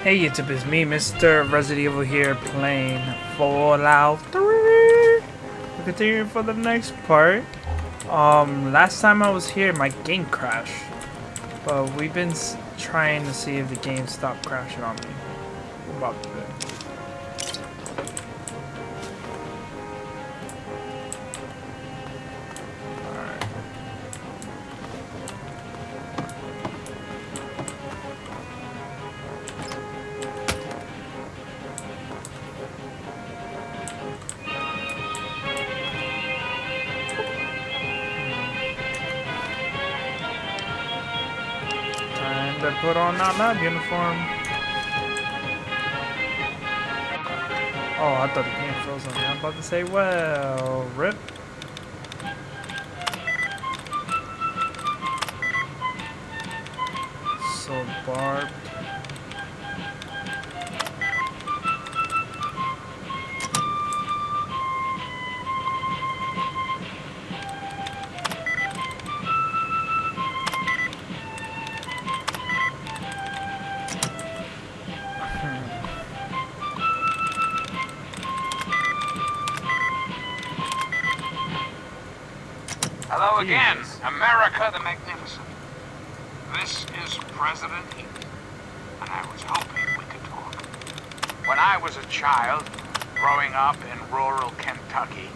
Hey YouTube, it's me, Mr. Resident Evil here, playing Fallout 3. We're continuing for the next part. Last time I was here, my game crashed. But we've been trying to see if the game stopped crashing on me. We're about to do it. Alright. Time to put on that lab uniform. Oh, I thought the game froze on me. I'm about to say, well, rip. So barbed. Hello again, America the Magnificent. This is President Heath, and I was hoping we could talk. When I was a child, growing up in rural Kentucky,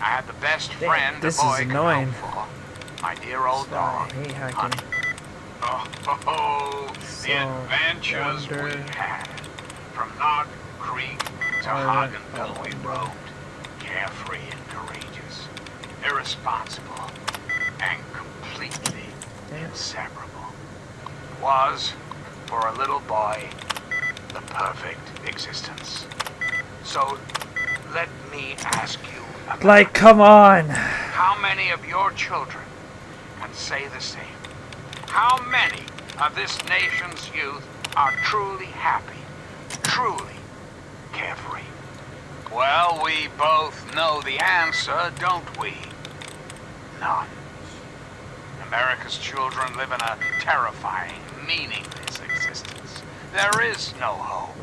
I had the best friend a boy could hope for. My dear old dog, Honey. Oh, the adventures we had. From Knob Creek to Hagenville we roamed, carefree and courageous, irresponsible, and completely inseparable. Was, for a little boy, the perfect existence. So, let me ask you about Like, come on! how many of your children can say the same? How many of this nation's youth are truly happy, truly carefree? Well, we both know the answer, don't we? None. America's children live in a terrifying, meaningless existence. There is no hope,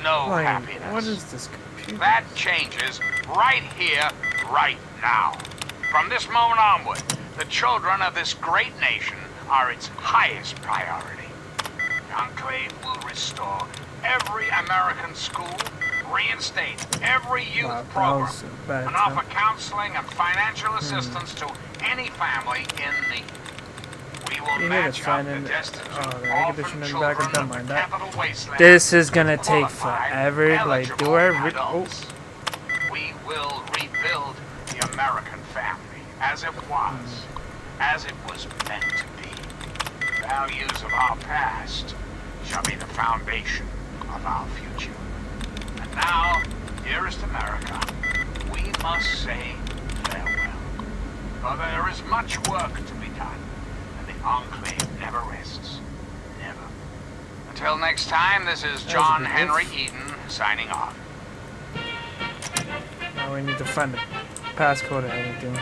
no happiness. What is this computer? That changes right here, right now. From this moment onward, the children of this great nation are its highest priority. Enclave will restore every American school, reinstate every youth program, and offer counseling and financial assistance to any family in need. We will match up the destinies of orphan children of the capital wasteland. This is gonna take forever. Like, do I We will rebuild the American family as it was meant to be. The values of our past shall be the foundation of our future. And now, dearest America, we must say farewell. For there is much work to be done, and the Enclave never rests. Never. Until next time, this is John Henry Eden signing off. Now we need to find the passcode or anything.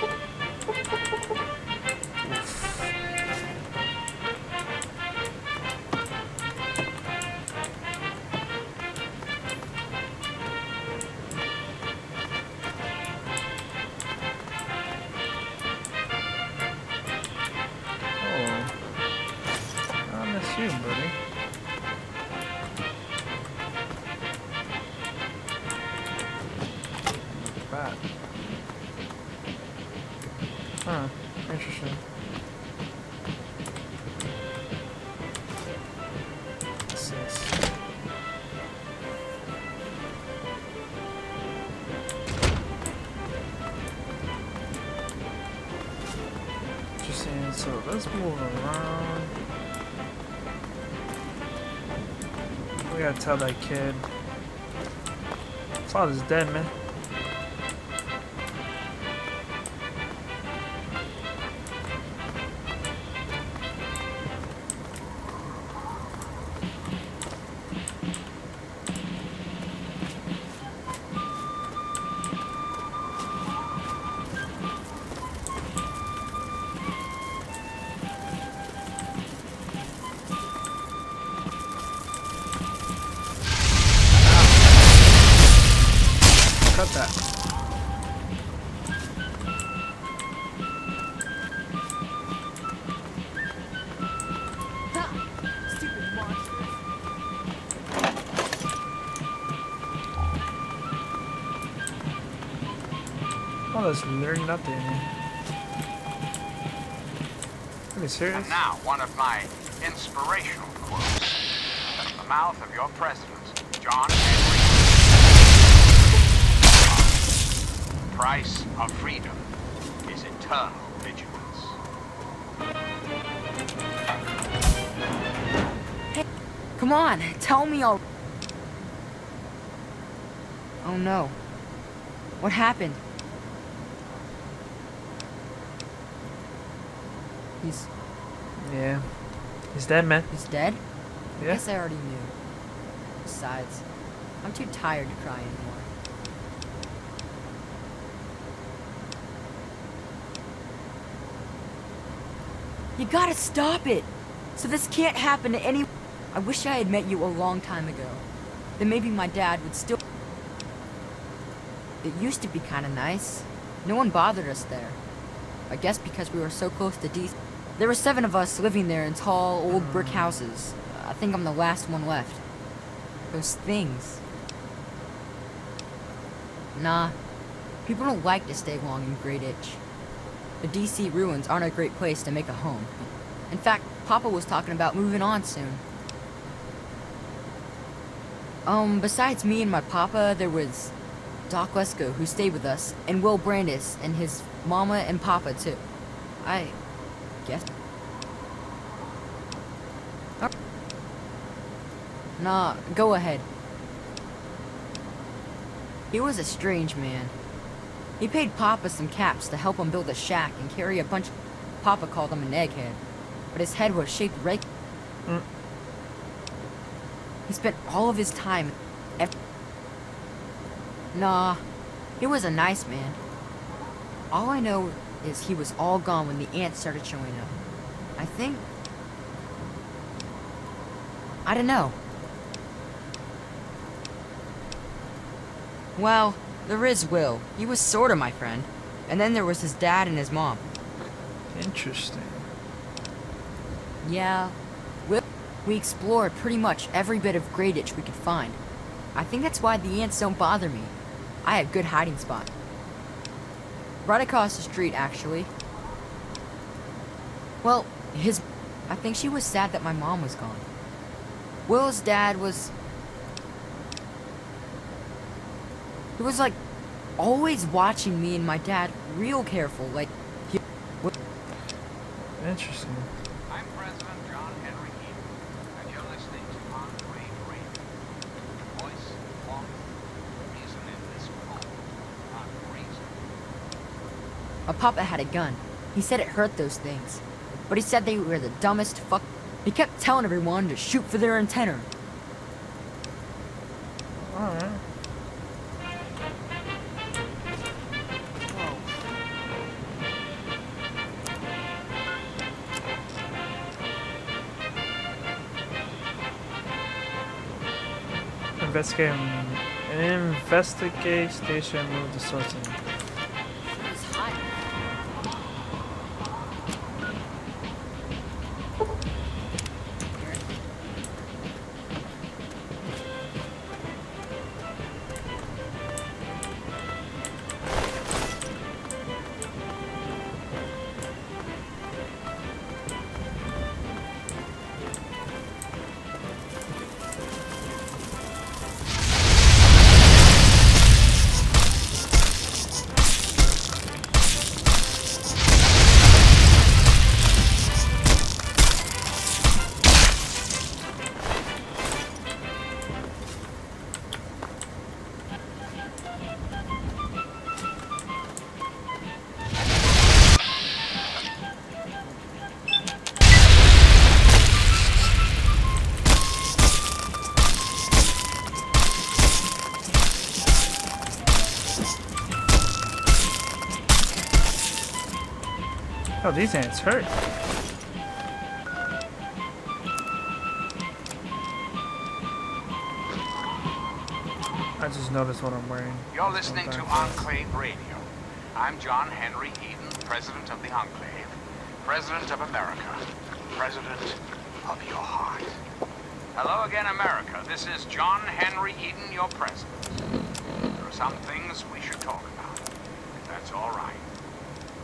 You, buddy. Bad. Huh. Interesting. What's this? Interesting. So let's move around. We gotta tell that kid. Father's dead, man. about that. Stupid monsters. Oh, let's learn nothing. Are you serious? And now, one of my inspirational quotes. From the mouth of your president, John Henry. The price of freedom is eternal vigilance. Come on, tell me all. Oh no. What happened? Yeah. He's dead, man. He's dead? I Yeah. guess I already knew. Besides, I'm too tired to cry anymore. You gotta stop it! So this can't happen to any. I wish I had met you a long time ago. Then maybe my dad would still. It used to be kinda nice. No one bothered us there. I guess because we were so close to DC. There were 7 of us living there in tall, old brick houses. I think I'm the last one left. Those things. Nah, people don't like to stay long in Great Itch. The DC ruins aren't a great place to make a home. In fact, Papa was talking about moving on soon. Besides me and my papa, there was Doc Lesko, who stayed with us, and Will Brandis and his mama and papa too. I guess. Nah, go ahead. He was a strange man. He paid Papa some caps to help him build a shack and carry a bunch. Papa called him an egghead, but his head was shaped right. He spent all of his time. Nah, he was a nice man. All I know is he was all gone when the ants started showing up. I think. I don't know. Well, there is Will. He was sorta my friend. And then there was his dad and his mom. Interesting. Yeah, Will. We explored pretty much every bit of Great Itch we could find. I think that's why the ants don't bother me. I had a good hiding spot. Right across the street, actually. Well, I think she was sad that my mom was gone. Will's dad was. He was like always watching me and my dad real careful, like. Interesting. I'm President John Henry Heaton, and you're listening to Enclave Radio. Voice, warmth, reason in this world, not reason. My papa had a gun. He said it hurt those things. But he said they were the dumbest fuck. He kept telling everyone to shoot for their antenna. Alright. Investigate station, move the sourcing. It's hot. Oh, these ants hurt. I just noticed what I'm wearing. You're listening to Enclave Radio. I'm John Henry Eden, President of the Enclave, President of America, President of your heart. Hello again, America. This is John Henry Eden, your President. There are some things we should talk about, if that's all right.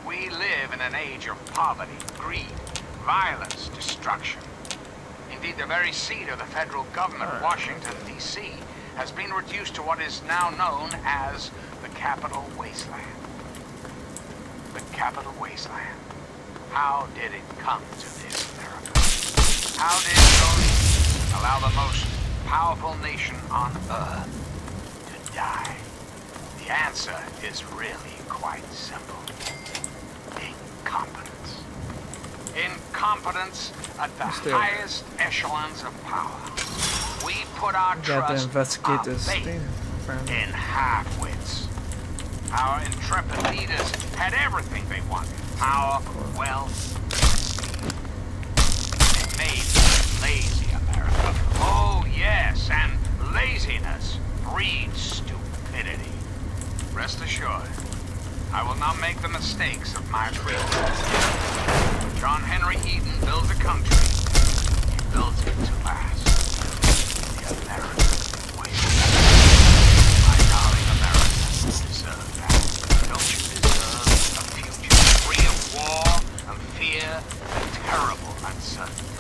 We live in an age of poverty, greed, violence, destruction. Indeed, the very seat of the federal government, Washington, D.C., has been reduced to what is now known as the Capital Wasteland. The Capital Wasteland. How did it come to this, America? How did those allow the most powerful nation on Earth to die? The answer is really quite simple. Incompetence. Incompetence at the highest echelons of power. We put our trust, investigate this faith in half-wits. Our intrepid leaders had everything they wanted. Power, wealth. It made lazy America. Oh, yes, and laziness breeds stupidity. Rest assured, I will not make the mistakes of my predecessors. John Henry Eden builds a country. He builds it to last. The American way. My darling America, you deserve that. Don't you deserve a future free of war and fear and terrible uncertainty?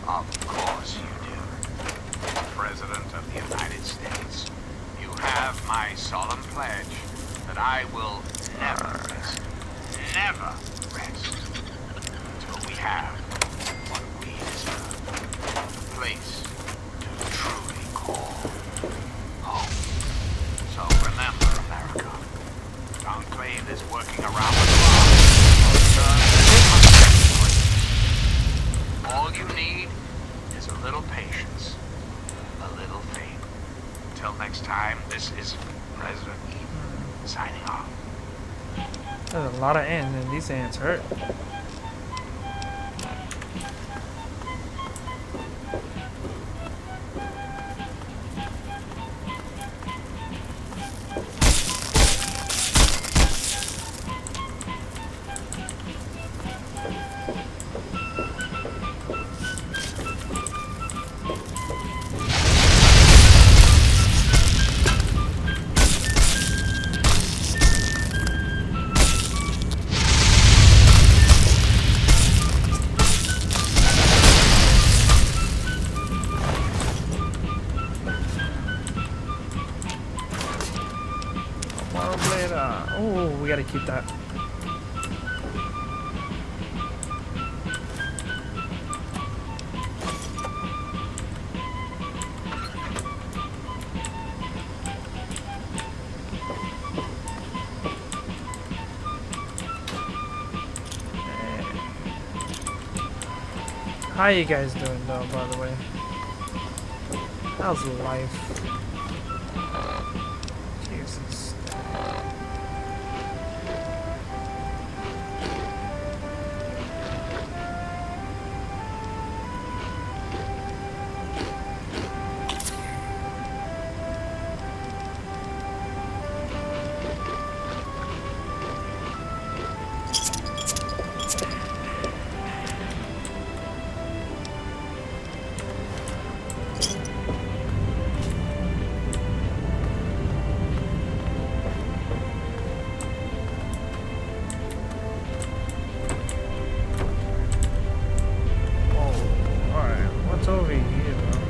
Of course you do. President of the United States, you have my solemn pledge that I will never rest until we have what we deserve. A place to truly call home. So remember, America, the Enclave is working around the clock to turn this country free. All you need is a little patience, a little faith. Until next time, this is President Eden signing off. There's a lot of ants, and these ants hurt. Oh, we gotta keep that. How you guys doing though, by the way? How's life? Jesus. Over here, bro.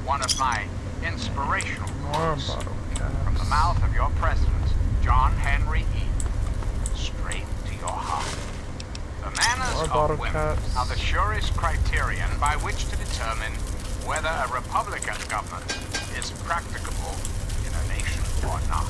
One of my inspirational quotes from the caps. mouth of your president, John Henry Eden, straight to your heart. The manners of women caps. are the surest criterion by which to determine whether a Republican government is practicable in a nation or not.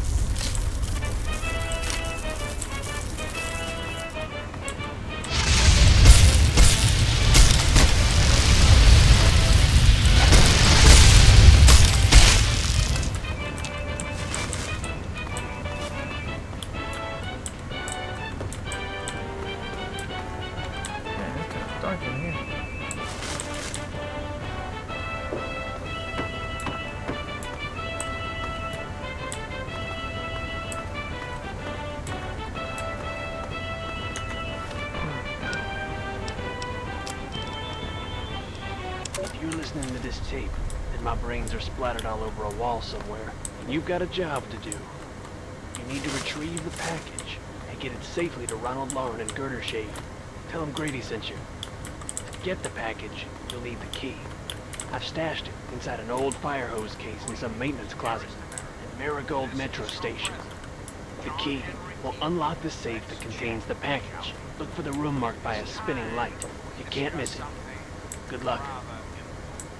Man, it's kind of dark in here. If you're listening to this tape, and my brains are splattered all over a wall somewhere, you've got a job to do. You need to retrieve the package and get it safely to Ronald Lauren and Girder Shade. Tell him Grady sent you. To get the package, you'll need the key. I've stashed it inside an old fire hose case in some maintenance closet at Marigold Metro Station. The key will unlock the safe that contains the package. Look for the room marked by a spinning light. You can't miss it. Good luck.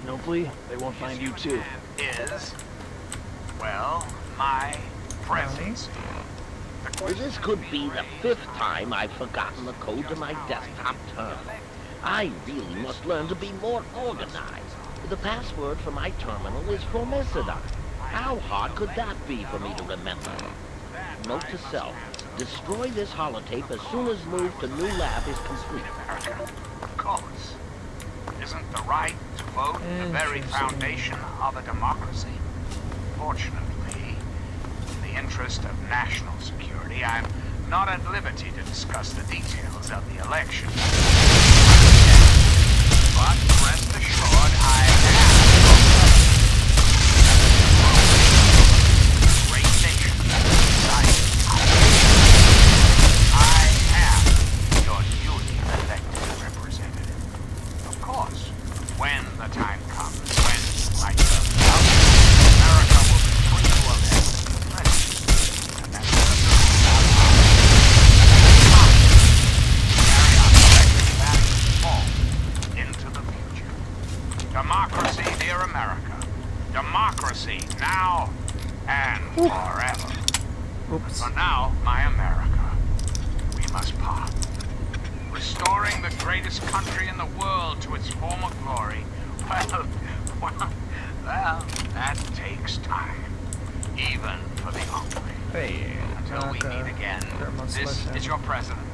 And hopefully, they won't find you too. Is, well, my presidency. This could be the 5th time I've forgotten the code to my desktop terminal. I really must learn to be more organized. The password for my terminal is Formicida. How hard could that be for me to remember? Note to self, destroy this holotape as soon as move to new lab is complete. Of course. Isn't the right to vote the very foundation of a democracy? Fortunately, in the interest of national security, I'm not at liberty to discuss the details of the election. But rest assured, I am a great nation. I am your newly elected representative. Of course, when the time comes, when my term is up, America will be free to elect the president. And that's carry on electing that into the future. Democracy, dear America. Democracy, now and forever. Oops. For now, my America, we must part. Restoring the greatest country in the world to its former glory, well, that takes time, even for the hungry. Hey, Until we meet again, this is your president,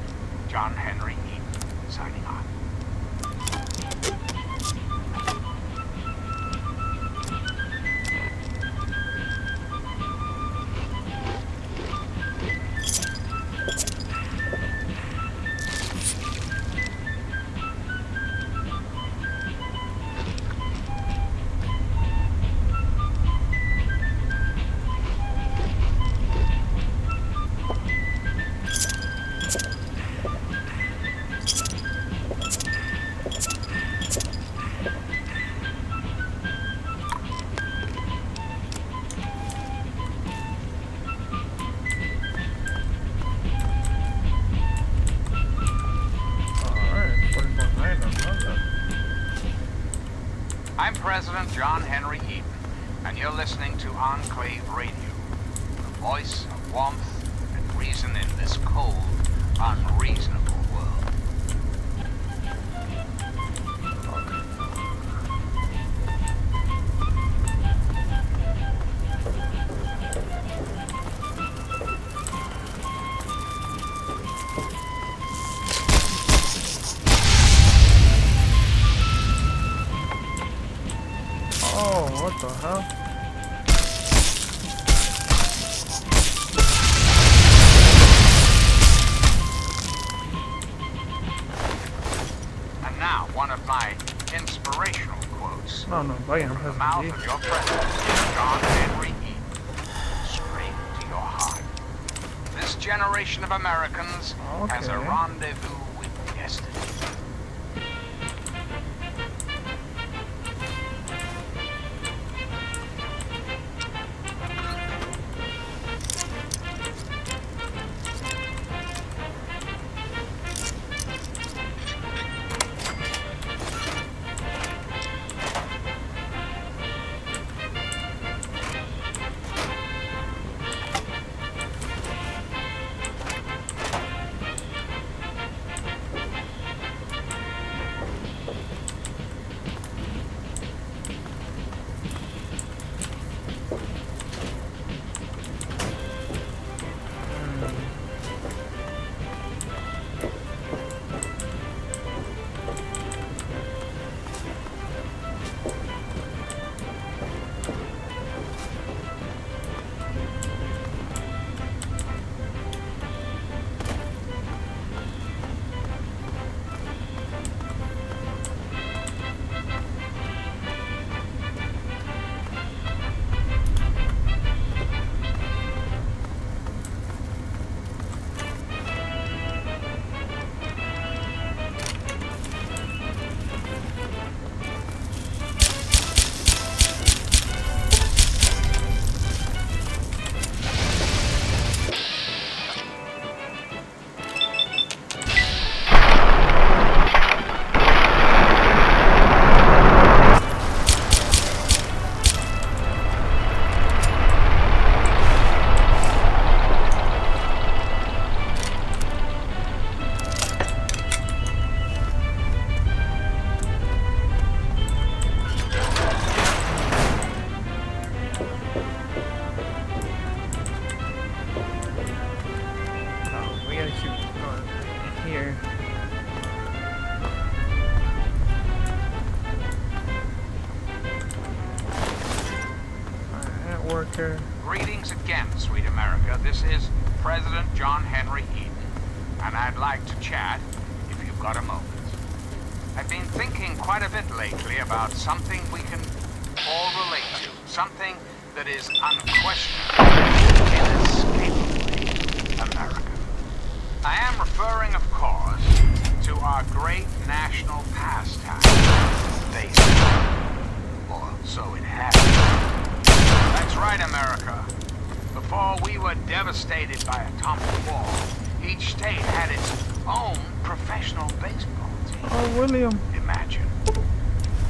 John Henry Eaton, signing off. I'm President John Henry Eaton, and you're listening to Enclave Radio, the voice of warmth and reason in this cold, unreasonable world. Oh, what the hell? And now, one of my inspirational quotes. No, vayan, From the mouth of your president, John Henry Eaton, straight to your heart. This generation of Americans has a Okay. rendezvous with destiny. America. Greetings again, sweet America. This is President John Henry Eden, and I'd like to chat if you've got a moment. I've been thinking quite a bit lately about something we can all relate to, something that is unquestionably, inescapably American. I am referring, of course, to our great national pastime, baseball. Or so it has. That's right, America. Before we were devastated by atomic war, each state had its own professional baseball team. Oh, William. Imagine.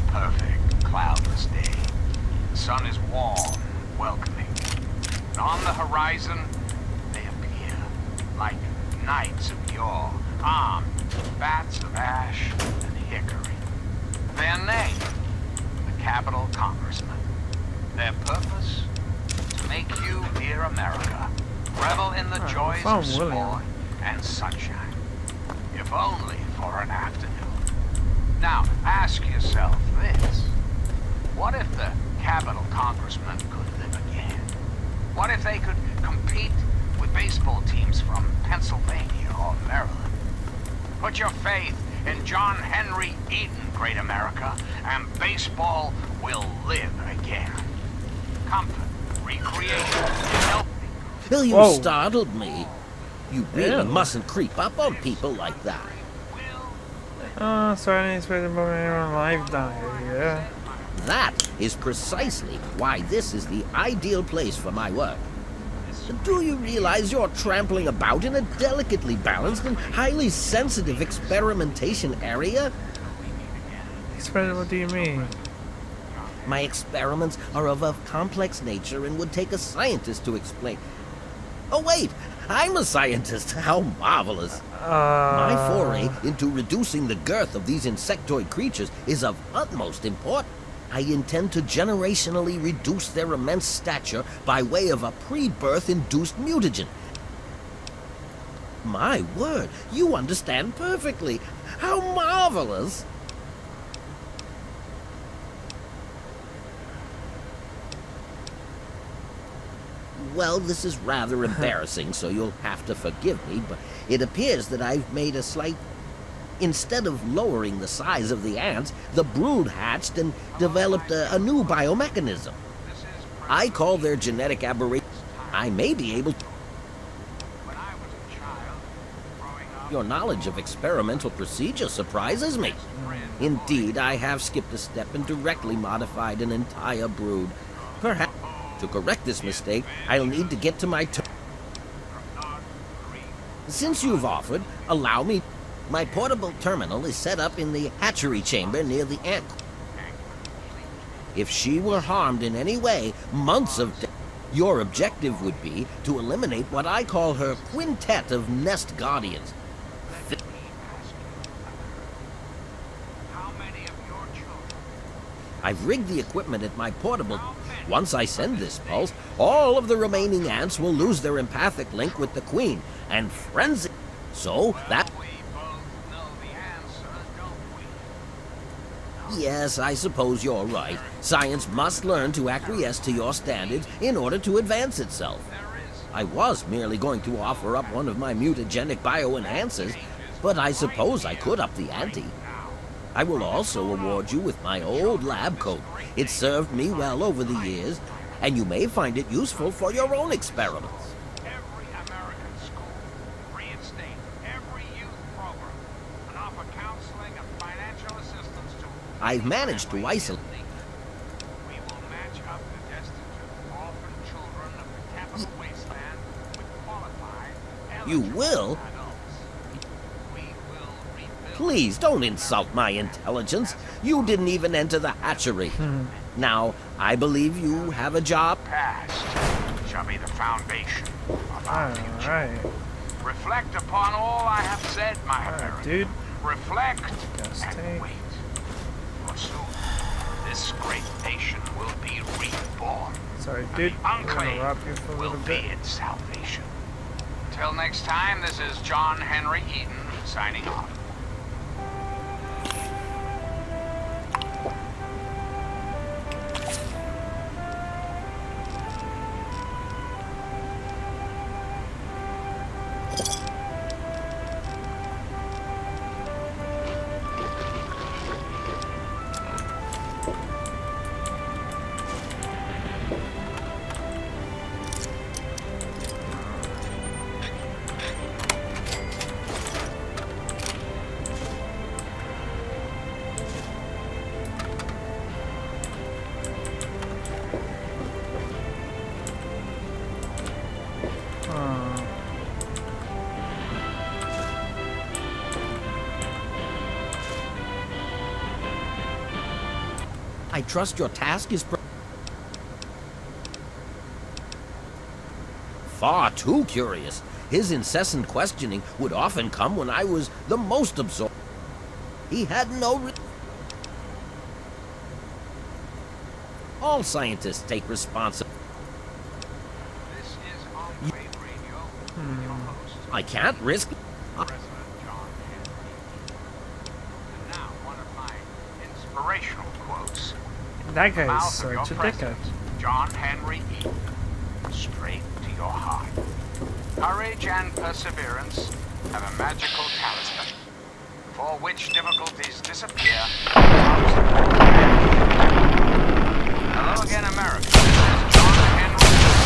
Perfect, cloudless day. The sun is warm, welcoming. And on the horizon, they appear like knights of yore, armed with bats of ash and hickory. Their name, the Capitol Congressman. Their purpose, to make you, dear America, revel in the joys of sport and sunshine. If only for an afternoon. Now, ask yourself this. What if the Capitol Congressman could live again? What if they could compete with baseball teams from Pennsylvania or Maryland? Put your faith in John Henry Eden, great America, and baseball will live again. Comfort, recreation, healthy. Bill, you Whoa. startled me. You really Ew. mustn't creep up on people like that. Oh, sorry, I didn't expect to put anyone alive down here. Yeah. That is precisely why this is the ideal place for my work. Do you realize you're trampling about in a delicately balanced and highly sensitive experimentation area? What do you mean? My experiments are of a complex nature and would take a scientist to explain. Oh wait, I'm a scientist. How marvelous. My foray into reducing the girth of these insectoid creatures is of utmost importance. I intend to generationally reduce their immense stature by way of a pre-birth induced mutagen. My word, you understand perfectly. How marvelous. Well, this is rather embarrassing, so you'll have to forgive me, but it appears that I've made a slight... Instead of lowering the size of the ants, the brood hatched and developed a new biomechanism. I call their genetic aberration. I may be able to... Your knowledge of experimental procedure surprises me. Indeed, I have skipped a step and directly modified an entire brood. Perhaps, to correct this mistake, I'll need to get to my turn. Since you've offered, allow me... My portable terminal is set up in the hatchery chamber near the ant. If she were harmed in any way, months of death. Your objective would be to eliminate what I call her quintet of nest guardians. I've rigged the equipment at my portable. Once I send this pulse, all of the remaining ants will lose their empathic link with the queen and frenzy. So that... Yes, I suppose you're right. Science must learn to acquiesce to your standards in order to advance itself. I was merely going to offer up one of my mutagenic bioenhancers, but I suppose I could up the ante. I will also award you with my old lab coat. It served me well over the years, and you may find it useful for your own experiments. Every American school, reinstate every youth program, and offer counseling and financial assistance to... I've managed to isolate... We will match up the destitute orphan children of the capital wasteland with qualified, You eligible will? adults. We will rebuild... Please don't insult my intelligence. You didn't even enter the hatchery. Now, I believe you have a job. Past shall be the foundation of our future. Alright. Reflect upon all I have said, my American. Dude. Reflect Just and take- wait. For soon, this great nation will be reborn. Sorry, And dude. the I'm gonna enclave rob you for a will little be bit. its salvation. Till next time, this is John Henry Eden signing off. I trust your task is far too curious. His incessant questioning would often come when I was the most absorbed. He had no All scientists take responsibility. This is Enclave Radio. Your host, I can't risk. President John Henry. And now, one of my inspirational quotes. That guy is Mouth of your such a dickhead. president, John Henry Eaton. Straight to your heart. Courage and perseverance have a magical talisman, for which difficulties disappear. Hello again, America. This is John Henry Eaton.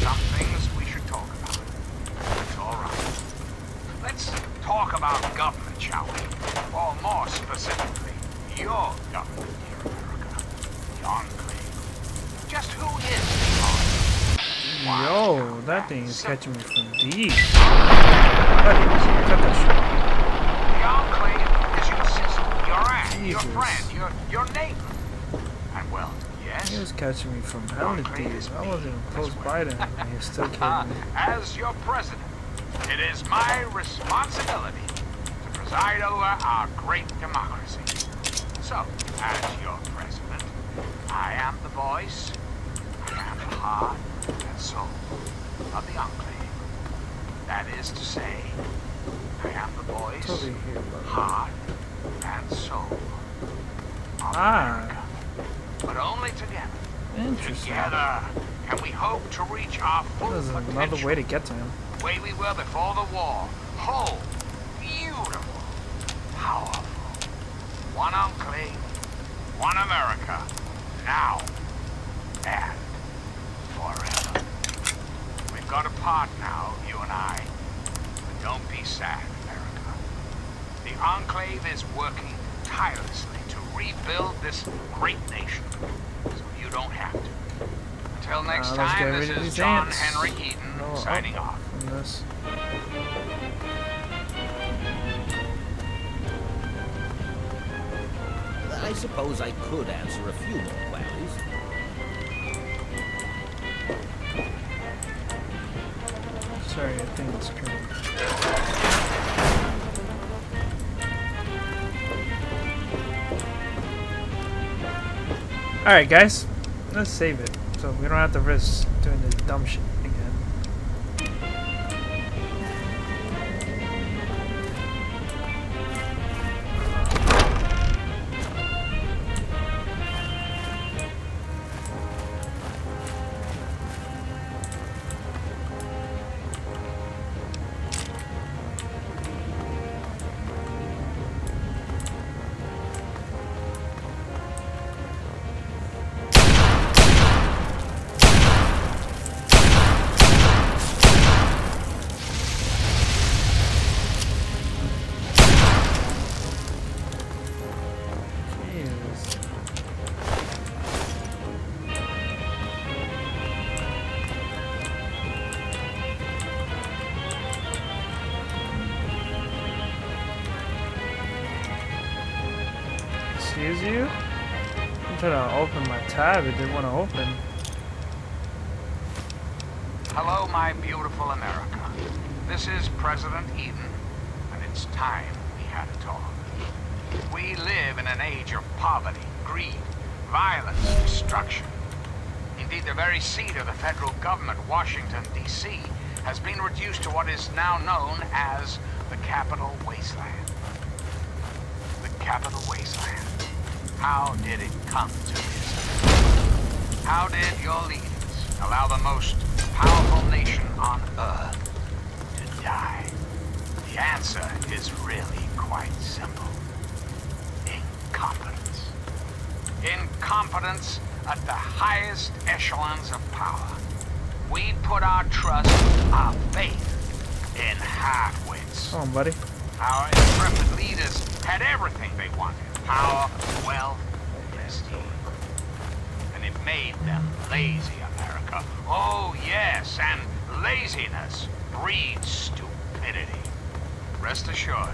Some things we should talk about. It's all right. Let's talk about government, shall we? Or more specifically, your government here in America. The Enclave. Just who is the Enclave? Yo, that thing is catching me from deep. Cut that The Enclave is your sister, your aunt, your Jesus. friend, your neighbor. And well, yes. shit. He was catching me from hella deep. I wasn't even close by to him, and he was still killing me. As your president, it is my responsibility to preside over our great democracy. So, as your president, I am the voice, I am the heart and soul of the Enclave. That is to say, I am the voice, Totally here, bro. heart, and soul of Ah. America. But only together. Interesting. Together can we hope to reach our full There's potential. another way to get to him. The way we were before the war. Whole, beautiful, powerful. One Enclave, one America, now and forever. We've got a part now, you and I. But don't be sad, America. The Enclave is working tirelessly to rebuild this great nation, so you don't have to. Until next Let's get time, rid this of is these John ants. Henry Eaton No, signing off. From this. I suppose I could answer a few more queries. Sorry, I think it's screwed. Alright guys, let's save it so we don't have to risk doing this dumb shit again. Jesus. Excuse you? I'm trying to open my tab, it didn't want to open. Hello, my beautiful America. This is President Eden, and it's time we had a talk. We live in an age of poverty, greed, violence, destruction. Indeed, the very seat of the federal government, Washington, D.C., has been reduced to what is now known as the Capital Wasteland. The Capital Wasteland. How did it come to this? How did your leaders allow the most powerful nation on Earth to die? The answer is really quite simple. Incompetence. Incompetence at the highest echelons of power. We put our trust, our faith in half-wits. Come on, buddy. Our intrepid leaders had everything they wanted. Power, wealth, prestige. And it made them lazy, America. Oh, yes, and laziness breeds stupidity. Rest assured,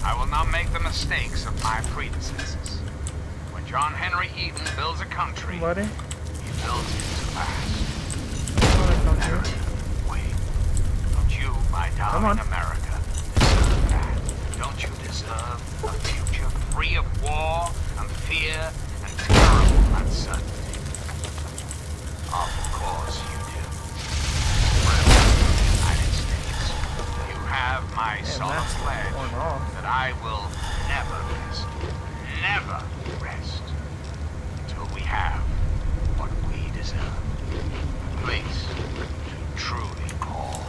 I will not make the mistakes of my predecessors. John Henry Eden builds a country. Buddy? He builds it to last. Come Wait. Don't you, my Come darling on. America, deserve that? Don't you deserve a future free of war and fear and terrible uncertainty? Of course you do. United States, you have my solemn pledge that I will never rest until we have what we deserve. A place to truly call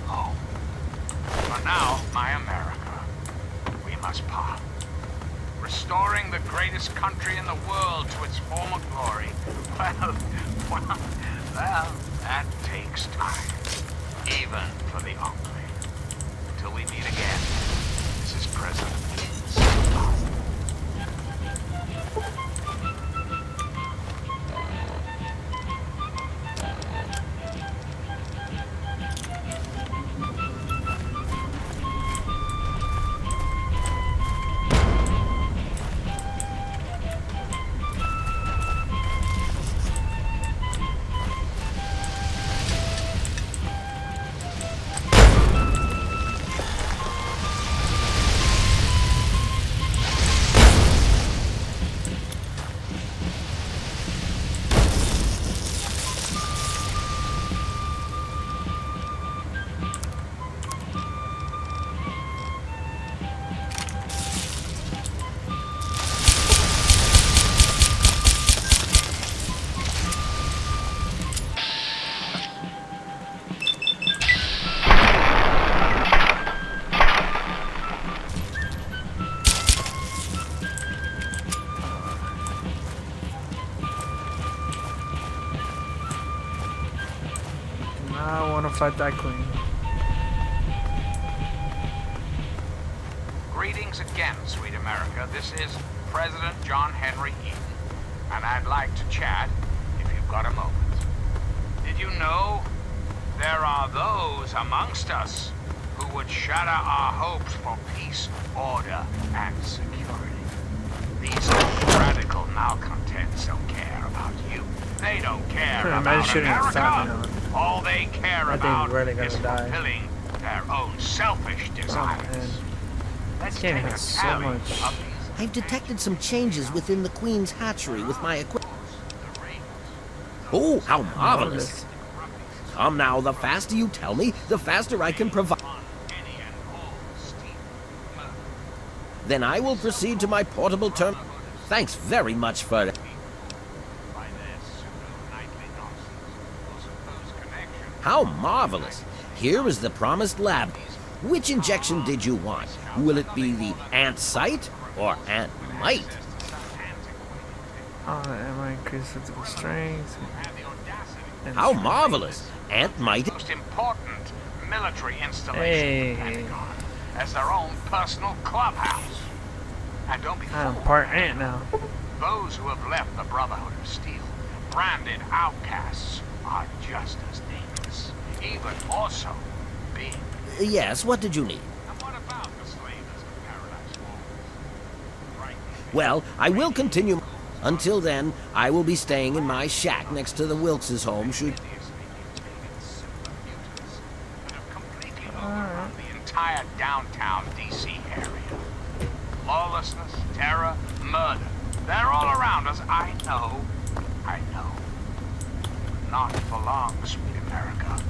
home. For now, my America, we must part. Restoring the greatest country in the world to its former glory, well, that takes time. Even for the Enclave. Until we meet again, this is President Eden's off. I want to fight that queen. Greetings again, sweet America. This is President John Henry Eden, and I'd like to chat if you've got a moment. Did you know there are those amongst us who would shatter our hopes for peace, order, and security? These radical malcontents don't care about you. They don't care Imagine about shooting a family America. on. All they care I think about we're really gonna is die. fulfilling their own selfish Oh, desires. man. Let's Game take a has so tally much. of these I've detected some changes within the Queen's hatchery with my equipment. Oh, how marvelous! Come now, the faster you tell me, the faster I can provide. Then I will proceed to my portable term. Thanks very much for it. How marvelous! Here is the promised lab. Which injection did you want? Will it be the ant site or ant mite? Oh, am I increase physical strength? And How marvelous! Ant mite. Most important military installation in the Pentagon as their own personal clubhouse. And don't be I'm fooled. part ant now. Those who have left the Brotherhood of Steel, branded outcasts, are just as dangerous, even more so, being. Yes, what did you need? And what about the slavers of Paradise Walls? Right. Well, I will continue. Until then, I will be staying in my shack next to the Wilkes' home should... The entire downtown D.C. area. Lawlessness, terror, murder. They're all around us. I know. Not for long, sweet America.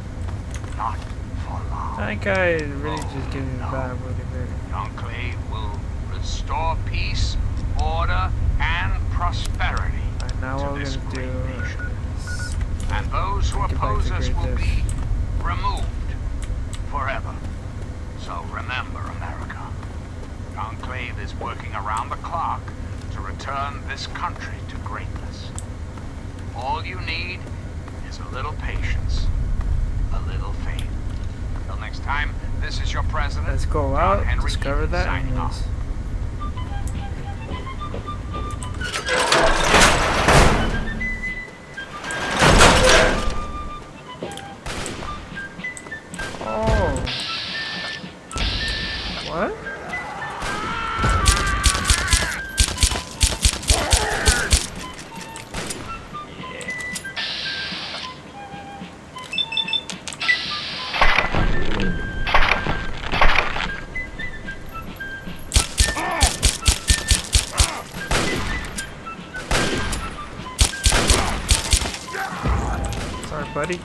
Not for long. That guy really just giving me bad motivation. The Enclave will restore peace, order, and prosperity Alright, now what to we're this gonna great do nation. is And those who get back oppose to us will great be removed forever. So remember, America, the Enclave is working around the clock to return this country to greatness. All you need is a little patience, a little faith. Until next time, this is your president. let's go John out, Henry discover Eden, that, signing and off. oh, what? buddy.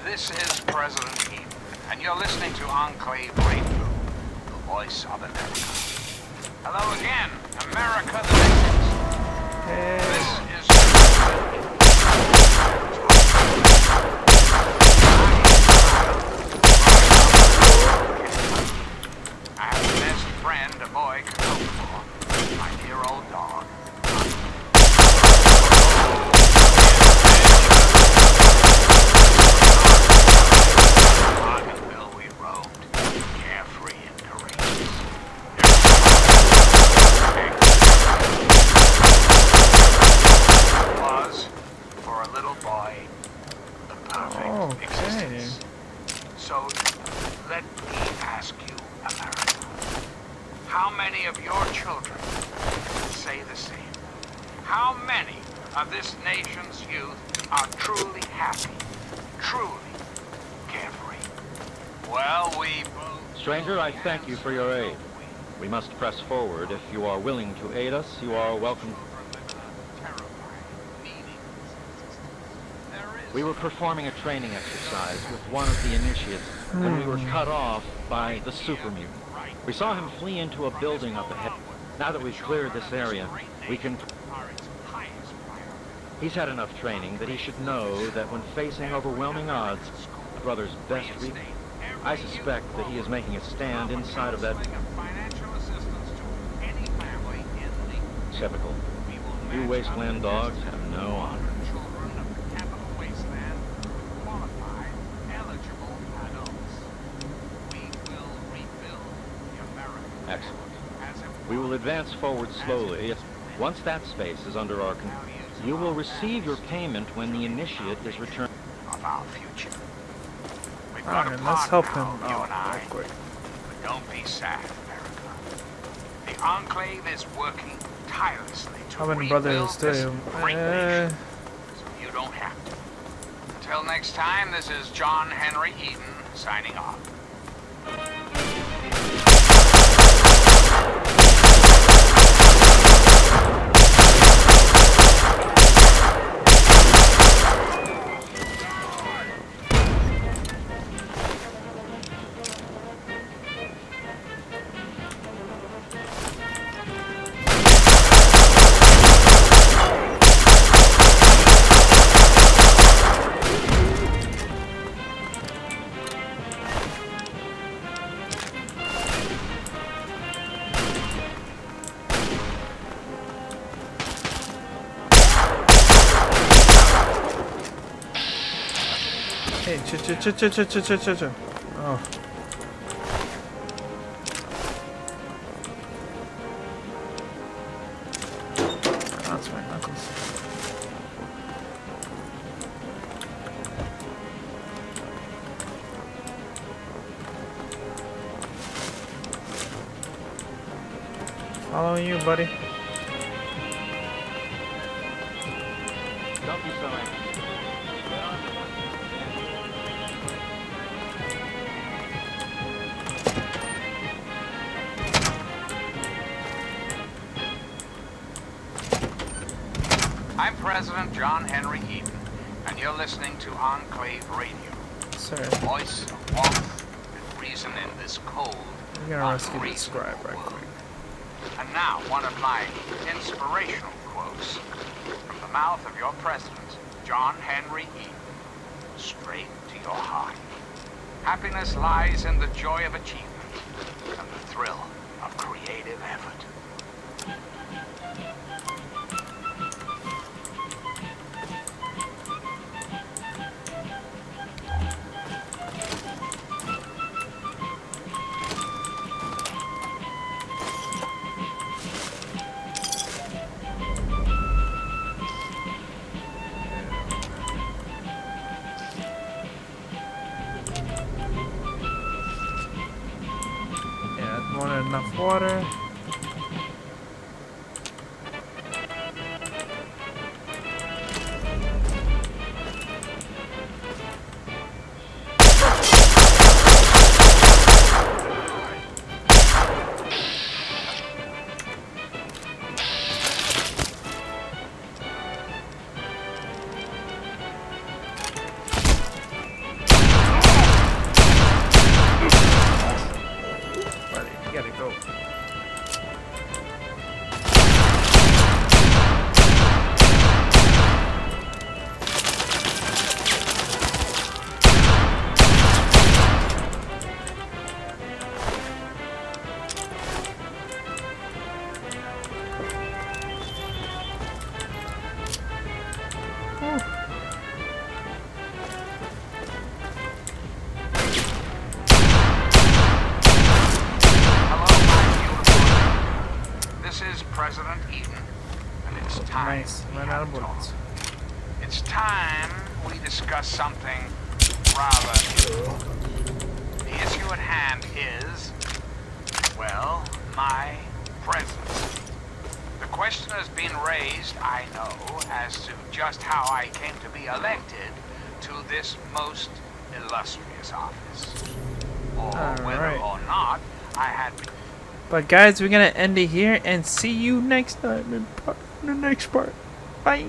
This is President Eden, and you're listening to Enclave Radio, the voice of America. Hello again, America the nations. This is... I have the best friend a boy could hope for, my dear old dog. So, let me ask you, America, how many of your children say the same? How many of this nation's youth are truly happy, truly carefree? Well, we both... Stranger, I thank you for your aid. We must press forward. If you are willing to aid us, you are welcome. We were performing a training exercise with one of the initiates when we were cut off by the super mutant. We saw him flee into a building up ahead. Now that we've cleared this area, we can... He's had enough training that he should know that when facing overwhelming odds, a brother's best I suspect that he is making a stand inside of that... Typical. You wasteland dogs have no honor. Excellent. We will advance forward slowly. Once that space is under our control, you will receive your payment when the initiate is returned. Of our future. We've got Alright, a let's plan help now, him you out and I. real quick. But don't be sad, America. The Enclave is working tirelessly to How many rebuild brothers do this you? great nation, so you don't have to. Until next time, this is John Henry Eden signing off. Hey, chill. Oh. That's my knuckles. Following you, buddy. Don't be so anxious. I'm President John Henry Eden, and you're listening to Enclave Radio, Sir, the voice of warmth and reason in this cold, you're gonna rescue the unreasonable scribe right world. quick. And now, one of my inspirational quotes from the mouth of your president, John Henry Eden, straight to your heart. Happiness lies in the joy of achievement and the thrill of creative effort. Yeah, more than enough water. discuss something rather important. The issue at hand is, well, my presidency. The question has been raised, I know, as to just how I came to be elected to this most illustrious office. Or whether or not I had... But guys, we're gonna end it here and see you next time in the next part. Bye.